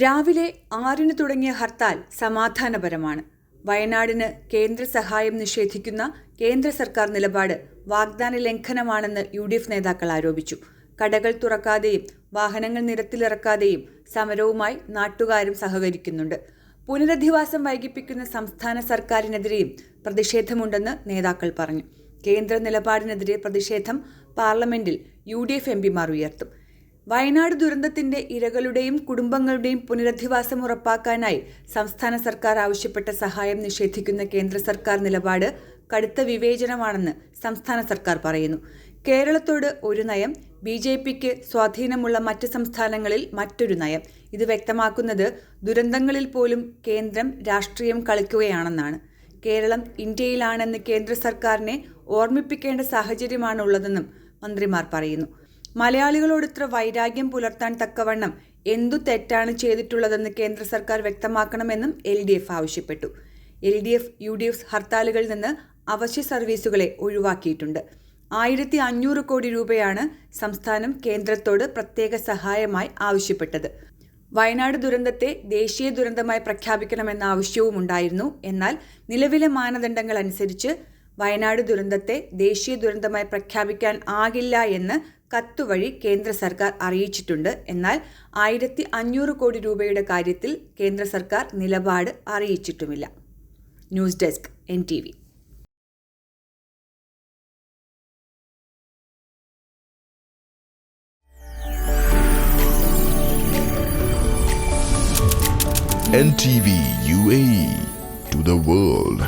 രാവിലെ 6 തുടങ്ങിയ ഹർത്താൽ സമാധാനപരമാണ്. വയനാടിന് കേന്ദ്ര സഹായം നിഷേധിക്കുന്ന കേന്ദ്ര സർക്കാർ നിലപാട് വാഗ്ദാന ലംഘനമാണെന്ന് UDF നേതാക്കൾ ആരോപിച്ചു. കടകൾ തുറക്കാതെയും വാഹനങ്ങൾ നിരത്തിലിറക്കാതെയും സമരവുമായി നാട്ടുകാരും സഹകരിക്കുന്നുണ്ട്. പുനരധിവാസം വൈകിപ്പിക്കുന്ന സംസ്ഥാന സർക്കാരിനെതിരെയും പ്രതിഷേധമുണ്ടെന്ന് നേതാക്കൾ പറഞ്ഞു. കേന്ദ്ര നിലപാടിനെതിരെ പ്രതിഷേധം പാർലമെന്റിൽ UDF MPമാർ ഉയർത്തും. വയനാട് ദുരന്തത്തിന്റെ ഇരകളുടെയും കുടുംബങ്ങളുടെയും പുനരധിവാസം ഉറപ്പാക്കാനായി സംസ്ഥാന സർക്കാർ ആവശ്യപ്പെട്ട സഹായം നിഷേധിക്കുന്ന കേന്ദ്ര സർക്കാർ നിലപാട് കടുത്ത വിവേചനമാണെന്ന് സംസ്ഥാന സർക്കാർ പറയുന്നു. കേരളത്തോട് ഒരു നയം, BJPക്ക് സ്വാധീനമുള്ള മറ്റ് സംസ്ഥാനങ്ങളിൽ മറ്റൊരു നയം. ഇത് വ്യക്തമാക്കുന്നത് ദുരന്തങ്ങളിൽ പോലും കേന്ദ്രം രാഷ്ട്രീയം കളിക്കുകയാണെന്നാണ്. കേരളം ഇന്ത്യയിലാണെന്ന് കേന്ദ്ര സർക്കാരിനെ ഓർമ്മിപ്പിക്കേണ്ട സാഹചര്യമാണ് ഉള്ളതെന്നും മന്ത്രിമാർ പറയുന്നു. മലയാളികളോടിത്ര വൈരാഗ്യം പുലർത്താൻ തക്കവണ്ണം എന്തു തെറ്റാണ് ചെയ്തിട്ടുള്ളതെന്ന് കേന്ദ്ര സർക്കാർ വ്യക്തമാക്കണമെന്നും LDF ആവശ്യപ്പെട്ടു. LDF, UDF ഹർത്താലുകളിൽ നിന്ന് അവശ്യ സർവീസുകളെ ഒഴിവാക്കിയിട്ടുണ്ട്. 1500 കോടി രൂപയാണ് സംസ്ഥാനം കേന്ദ്രത്തോട് പ്രത്യേക സഹായമായി ആവശ്യപ്പെട്ടത്. വയനാട് ദുരന്തത്തെ ദേശീയ ദുരന്തമായി പ്രഖ്യാപിക്കണമെന്ന ആവശ്യവും ഉണ്ടായിരുന്നു. എന്നാൽ നിലവിലെ മാനദണ്ഡങ്ങൾ അനുസരിച്ച് വയനാട് ദുരന്തത്തെ ദേശീയ ദുരന്തമായി പ്രഖ്യാപിക്കാൻ ആകില്ല എന്ന് കത്തുവഴി കേന്ദ്ര സർക്കാർ അറിയിച്ചിട്ടുണ്ട്. എന്നാൽ 1500 കോടി രൂപയുടെ കാര്യത്തിൽ കേന്ദ്ര സർക്കാർ നിലപാട് അറിയിച്ചിട്ടുമില്ല. News desk NTV. NTV UAE to the world.